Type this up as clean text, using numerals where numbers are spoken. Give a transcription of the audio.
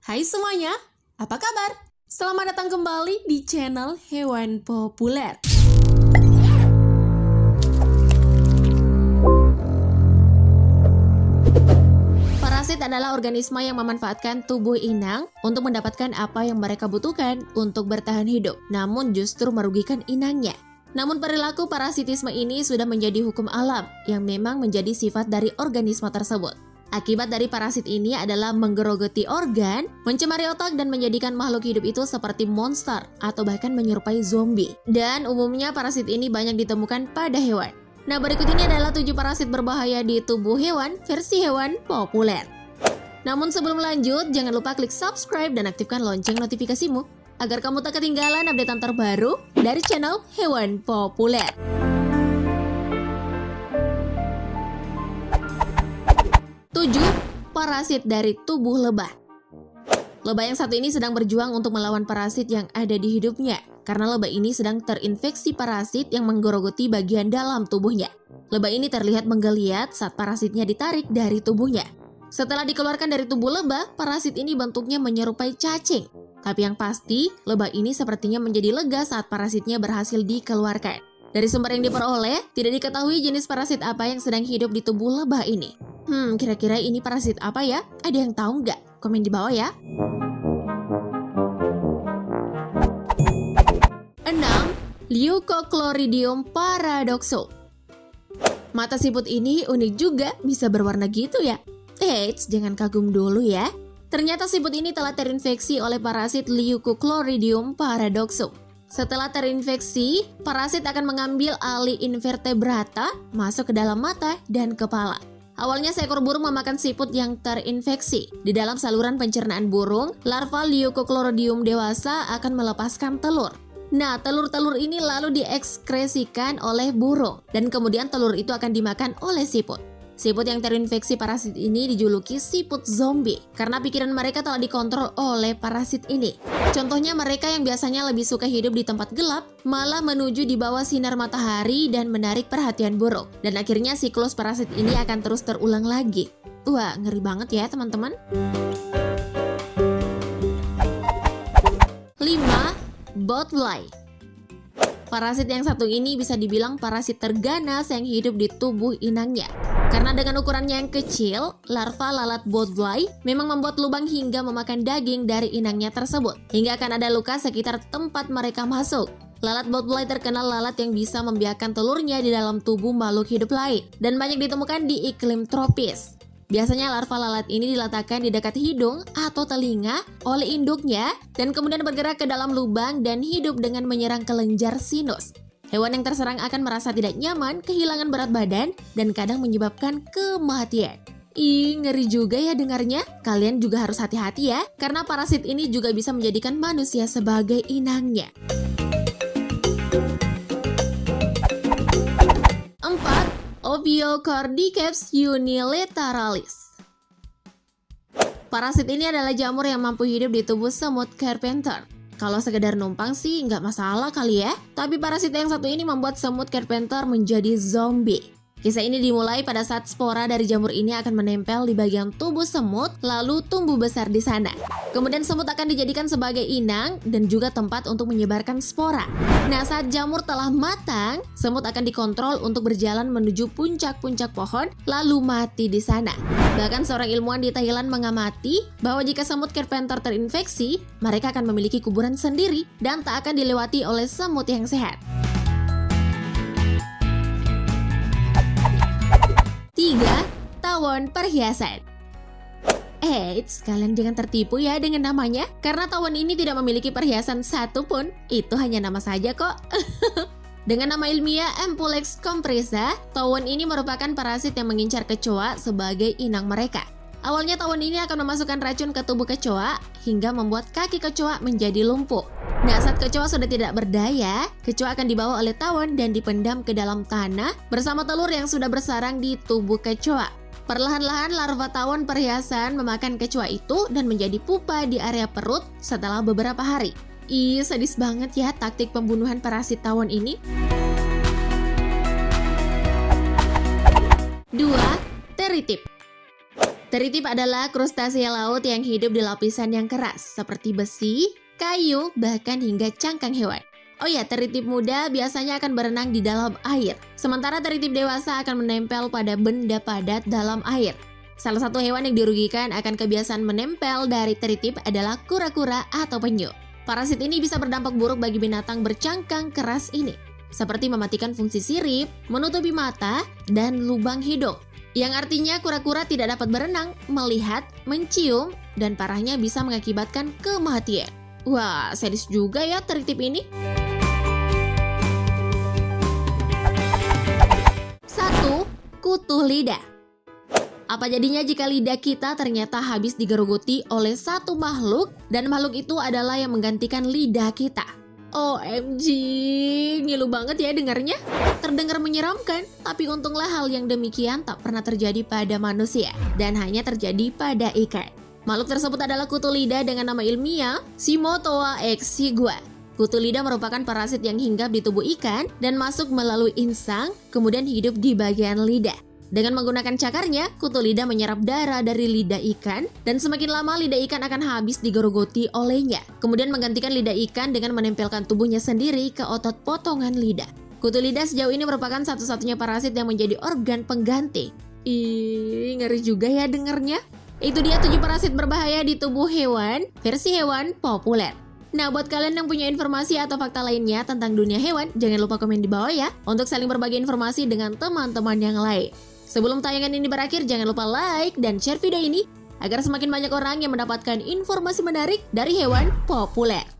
Hai semuanya, apa kabar? Selamat datang kembali di channel Hewan Populer. Parasit adalah organisme yang memanfaatkan tubuh inang untuk mendapatkan apa yang mereka butuhkan untuk bertahan hidup, namun justru merugikan inangnya. Namun perilaku parasitisme ini sudah menjadi hukum alam yang memang menjadi sifat dari organisme tersebut. Akibat dari parasit ini adalah menggerogoti organ, mencemari otak dan menjadikan makhluk hidup itu seperti monster atau bahkan menyerupai zombie. Dan umumnya parasit ini banyak ditemukan pada hewan. Nah, berikut ini adalah 7 parasit berbahaya di tubuh hewan versi Hewan Populer. Namun sebelum lanjut, jangan lupa klik subscribe dan aktifkan lonceng notifikasimu agar kamu tak ketinggalan updatean terbaru dari channel Hewan Populer. 7. Parasit dari tubuh lebah. Lebah yang satu ini sedang berjuang untuk melawan parasit yang ada di hidupnya, karena lebah ini sedang terinfeksi parasit yang menggerogoti bagian dalam tubuhnya. Lebah ini terlihat menggeliat saat parasitnya ditarik dari tubuhnya. Setelah dikeluarkan dari tubuh lebah, parasit ini bentuknya menyerupai cacing. Tapi yang pasti, lebah ini sepertinya menjadi lega saat parasitnya berhasil dikeluarkan. Dari sumber yang diperoleh, tidak diketahui jenis parasit apa yang sedang hidup di tubuh lebah ini. Kira-kira ini parasit apa ya? Ada yang tahu nggak? Komen di bawah ya. 6. Leucochloridium paradoxo. Mata siput ini unik juga, bisa berwarna gitu ya. Eits, jangan kagum dulu ya. Ternyata siput ini telah terinfeksi oleh parasit Leucochloridium paradoxo. Setelah terinfeksi, parasit akan mengambil alih invertebrata, masuk ke dalam mata dan kepala. Awalnya seekor burung memakan siput yang terinfeksi. Di dalam saluran pencernaan burung, larva Leucochloridium dewasa akan melepaskan telur. Nah, telur-telur ini lalu diekskresikan oleh burung, dan kemudian telur itu akan dimakan oleh siput. Siput yang terinfeksi parasit ini dijuluki siput zombie, karena pikiran mereka telah dikontrol oleh parasit ini. Contohnya mereka yang biasanya lebih suka hidup di tempat gelap, malah menuju di bawah sinar matahari dan menarik perhatian burung. Dan akhirnya siklus parasit ini akan terus terulang lagi. Wah, ngeri banget ya teman-teman. 5. Botfly. Parasit yang satu ini bisa dibilang parasit terganas yang hidup di tubuh inangnya. Karena dengan ukurannya yang kecil, larva lalat botfly memang membuat lubang hingga memakan daging dari inangnya tersebut. Hingga akan ada luka sekitar tempat mereka masuk. Lalat botfly terkenal lalat yang bisa membiarkan telurnya di dalam tubuh makhluk hidup lain. Dan banyak ditemukan di iklim tropis. Biasanya larva lalat ini diletakkan di dekat hidung atau telinga oleh induknya dan kemudian bergerak ke dalam lubang dan hidup dengan menyerang kelenjar sinus. Hewan yang terserang akan merasa tidak nyaman, kehilangan berat badan, dan kadang menyebabkan kematian. Ih, ngeri juga ya dengarnya. Kalian juga harus hati-hati ya, karena parasit ini juga bisa menjadikan manusia sebagai inangnya. 4. Ophiocordyceps unilateralis. Parasit ini adalah jamur yang mampu hidup di tubuh semut carpenter. Kalau sekedar numpang sih nggak masalah kali ya. Tapi parasit yang satu ini membuat semut carpenter menjadi zombie. Kisah ini dimulai pada saat spora dari jamur ini akan menempel di bagian tubuh semut lalu tumbuh besar di sana. Kemudian semut akan dijadikan sebagai inang dan juga tempat untuk menyebarkan spora. Nah, saat jamur telah matang, semut akan dikontrol untuk berjalan menuju puncak-puncak pohon lalu mati di sana. Bahkan seorang ilmuwan di Thailand mengamati bahwa jika semut carpenter terinfeksi, mereka akan memiliki kuburan sendiri dan tak akan dilewati oleh semut yang sehat. 3. Tawon perhiasan. Eits, kalian jangan tertipu ya dengan namanya, karena tawon ini tidak memiliki perhiasan satupun. Itu hanya nama saja kok. Dengan nama ilmiah Ampulex compressa, tawon ini merupakan parasit yang mengincar kecoa sebagai inang mereka. Awalnya tawon ini akan memasukkan racun ke tubuh kecoa hingga membuat kaki kecoa menjadi lumpuh. Nah, saat kecoa sudah tidak berdaya, kecoa akan dibawa oleh tawon dan dipendam ke dalam tanah bersama telur yang sudah bersarang di tubuh kecoa. Perlahan-lahan larva tawon perhiasan memakan kecoa itu dan menjadi pupa di area perut setelah beberapa hari. Ih, sadis banget ya taktik pembunuhan parasit tawon ini. 2. Teritip. Teritip adalah krustasiya laut yang hidup di lapisan yang keras, seperti besi, kayu, bahkan hingga cangkang hewan. Oh ya, teritip muda biasanya akan berenang di dalam air, sementara teritip dewasa akan menempel pada benda padat dalam air. Salah satu hewan yang dirugikan akan kebiasaan menempel dari teritip adalah kura-kura atau penyu. Parasit ini bisa berdampak buruk bagi binatang bercangkang keras ini, seperti mematikan fungsi sirip, menutupi mata, dan lubang hidung. Yang artinya kura-kura tidak dapat berenang, melihat, mencium, dan parahnya bisa mengakibatkan kematian. Wah, sadis juga ya teritip ini. 1. Kutu lidah. Apa jadinya jika lidah kita ternyata habis digerogoti oleh satu makhluk dan makhluk itu adalah yang menggantikan lidah kita? OMG, ngilu banget ya dengarnya. Terdengar menyeramkan, tapi untunglah hal yang demikian tak pernah terjadi pada manusia dan hanya terjadi pada ikan. Makhluk tersebut adalah kutu lidah dengan nama ilmiah Simotoa exigua. Kutu lidah merupakan parasit yang hinggap di tubuh ikan dan masuk melalui insang, kemudian hidup di bagian lidah. Dengan menggunakan cakarnya, kutu lidah menyerap darah dari lidah ikan dan semakin lama lidah ikan akan habis digerogoti olehnya. Kemudian menggantikan lidah ikan dengan menempelkan tubuhnya sendiri ke otot potongan lidah. Kutu lidah sejauh ini merupakan satu-satunya parasit yang menjadi organ pengganti. Ih, ngeri juga ya dengernya. Itu dia 7 parasit berbahaya di tubuh hewan, versi hewan populer. Nah, buat kalian yang punya informasi atau fakta lainnya tentang dunia hewan, jangan lupa komen di bawah ya, untuk saling berbagi informasi dengan teman-teman yang lain. Sebelum tayangan ini berakhir, jangan lupa like dan share video ini agar semakin banyak orang yang mendapatkan informasi menarik dari hewan populer.